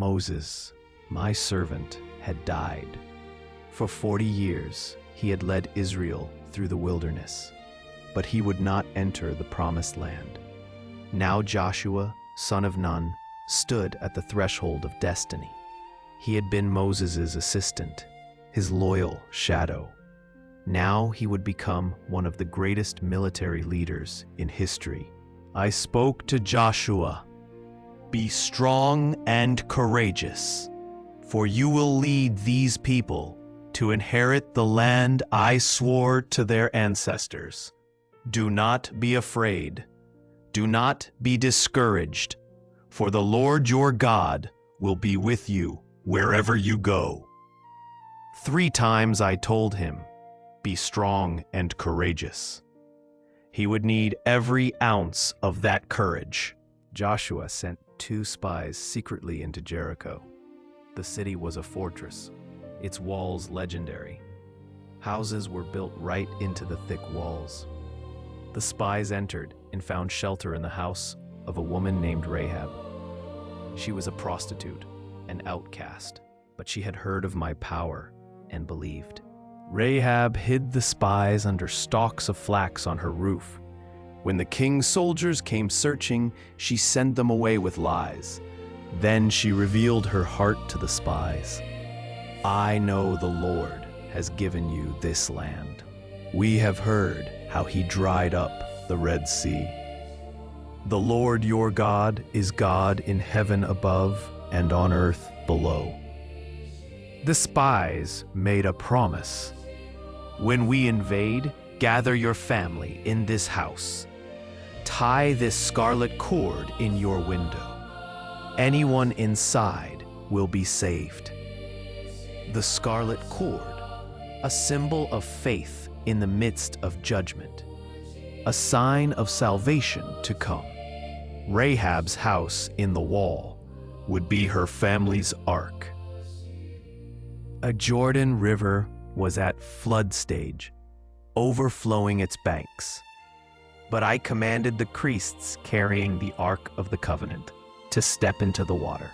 Moses, my servant, had died. For 40 years he had led Israel through the wilderness, but he would not enter the promised land. Now Joshua, son of Nun, stood at the threshold of destiny. He had been Moses' assistant, his loyal shadow. Now he would become one of the greatest military leaders in history. I spoke to Joshua, "Be strong and courageous, for you will lead these people to inherit the land I swore to their ancestors. Do not be afraid. Do not be discouraged, for the Lord your God will be with you wherever you go." 3 times I told him, "Be strong and courageous." He would need every ounce of that courage. Joshua sent 2 spies secretly into Jericho. The city was a fortress, its walls legendary. Houses were built right into the thick walls. The spies entered and found shelter in the house of a woman named Rahab. She was a prostitute, an outcast, but she had heard of my power and believed. Rahab hid the spies under stalks of flax on her roof. When the king's soldiers came searching, she sent them away with lies. Then she revealed her heart to the spies. "I know the Lord has given you this land. We have heard how he dried up the Red Sea. The Lord your God is God in heaven above and on earth below." The spies made a promise. "When we invade, gather your family in this house. Tie this scarlet cord in your window. Anyone inside will be saved." The scarlet cord, a symbol of faith in the midst of judgment, a sign of salvation to come. Rahab's house in the wall would be her family's ark. A Jordan River was at flood stage, overflowing its banks. But I commanded the priests carrying the Ark of the Covenant to step into the water.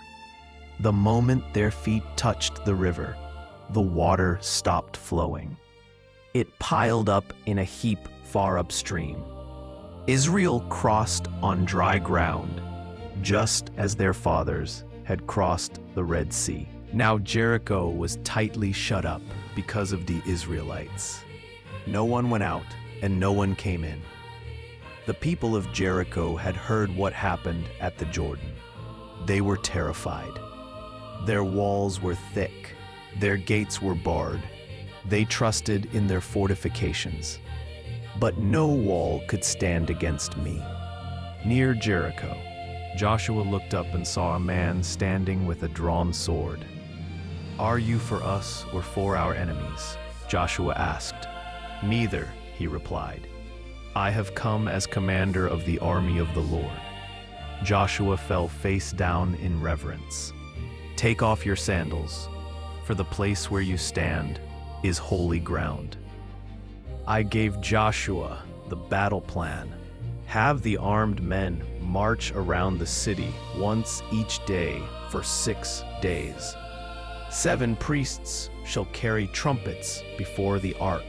The moment their feet touched the river, the water stopped flowing. It piled up in a heap far upstream. Israel crossed on dry ground, just as their fathers had crossed the Red Sea. Now Jericho was tightly shut up because of the Israelites. No one went out and no one came in. The people of Jericho had heard what happened at the Jordan. They were terrified. Their walls were thick. Their gates were barred. They trusted in their fortifications. But no wall could stand against me. Near Jericho, Joshua looked up and saw a man standing with a drawn sword. "Are you for us or for our enemies?" Joshua asked. "Neither," he replied. "I have come as commander of the army of the Lord." Joshua fell face down in reverence. "Take off your sandals, for the place where you stand is holy ground." I gave Joshua the battle plan. Have the armed men march around the city once each day for 6 days. 7 priests shall carry trumpets before the ark.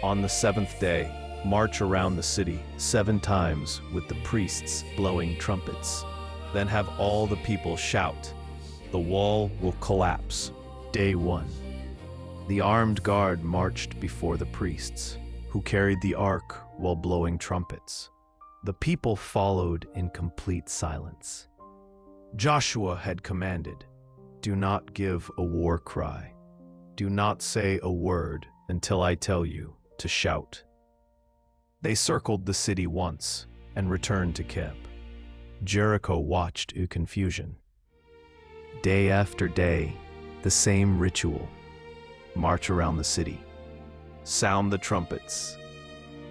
On the 7th day, march around the city 7 times with the priests blowing trumpets. Then have all the people shout. The wall will collapse. Day 1. The armed guard marched before the priests, who carried the ark while blowing trumpets. The people followed in complete silence. Joshua had commanded, "Do not give a war cry. Do not say a word until I tell you to shout." They circled the city once and returned to camp. Jericho watched in confusion. Day after day, the same ritual. March around the city. Sound the trumpets.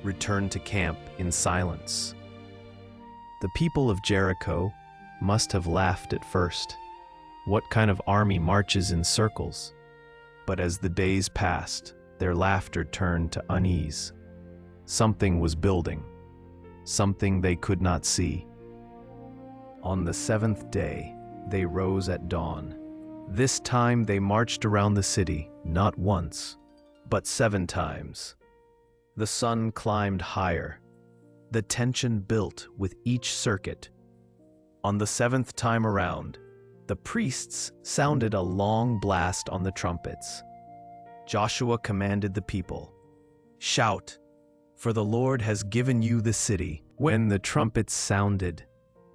Return to camp in silence. The people of Jericho must have laughed at first. What kind of army marches in circles? But as the days passed, their laughter turned to unease. Something was building, something they could not see. On the 7th day, they rose at dawn. This time they marched around the city, not once, but 7 times. The sun climbed higher. The tension built with each circuit. On the 7th time around, the priests sounded a long blast on the trumpets. Joshua commanded the people, "Shout, for the Lord has given you the city." When the trumpets sounded,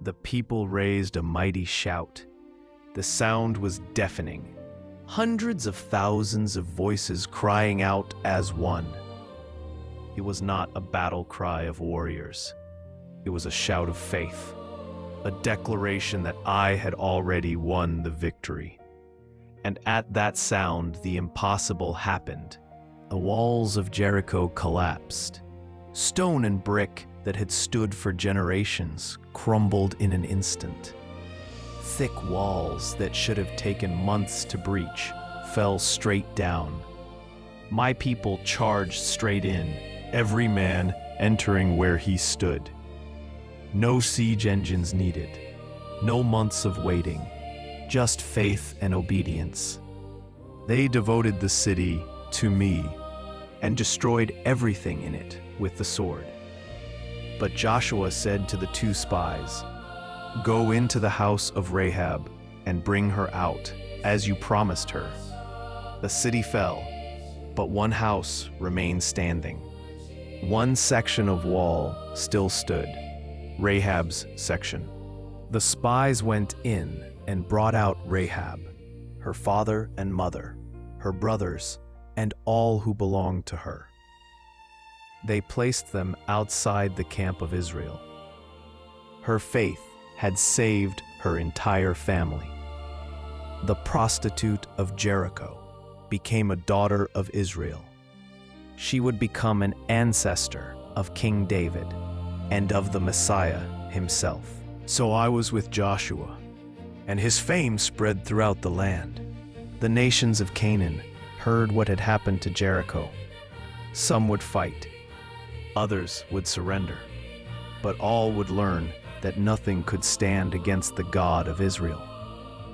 the people raised a mighty shout. The sound was deafening. Hundreds of thousands of voices crying out as one. It was not a battle cry of warriors. It was a shout of faith, a declaration that I had already won the victory. And at that sound, the impossible happened. The walls of Jericho collapsed. Stone and brick that had stood for generations crumbled in an instant. Thick walls that should have taken months to breach fell straight down. My people charged straight in, every man entering where he stood. No siege engines needed, no months of waiting, just faith and obedience. They devoted the city to me and destroyed everything in it with the sword. But Joshua said to the 2 spies, "Go into the house of Rahab and bring her out, as you promised her." The city fell, but one house remained standing. One section of wall still stood, Rahab's section. The spies went in and brought out Rahab, her father and mother, her brothers, and all who belonged to her. They placed them outside the camp of Israel. Her faith had saved her entire family. The prostitute of Jericho became a daughter of Israel. She would become an ancestor of King David and of the Messiah himself. So I was with Joshua, and his fame spread throughout the land. The nations of Canaan heard what had happened to Jericho. Some would fight, others would surrender, but all would learn that nothing could stand against the God of Israel.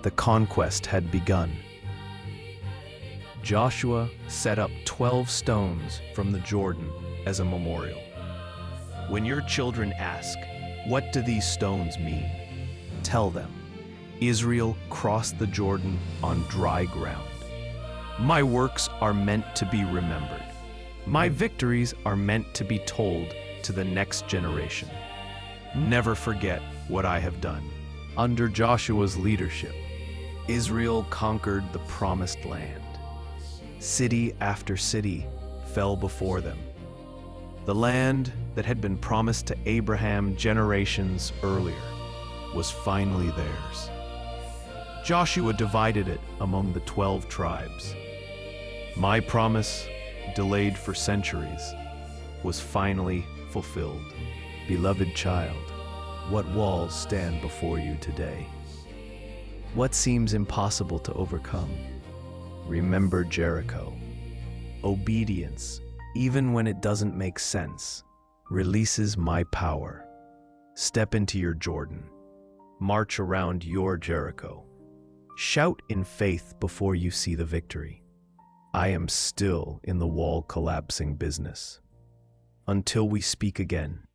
The conquest had begun. Joshua set up 12 stones from the Jordan as a memorial. When your children ask, "What do these stones mean?" tell them, Israel crossed the Jordan on dry ground. My works are meant to be remembered. My victories are meant to be told to the next generation. Never forget what I have done. Under Joshua's leadership, Israel conquered the promised land. City after city fell before them. The land that had been promised to Abraham generations earlier was finally theirs. Joshua divided it among the 12 tribes. My promise, delayed for centuries, was finally fulfilled. Beloved child, what walls stand before you today? What seems impossible to overcome? Remember Jericho. Obedience, even when it doesn't make sense, releases my power. Step into your Jordan. March around your Jericho. Shout in faith before you see the victory. I am still in the wall collapsing business. Until we speak again.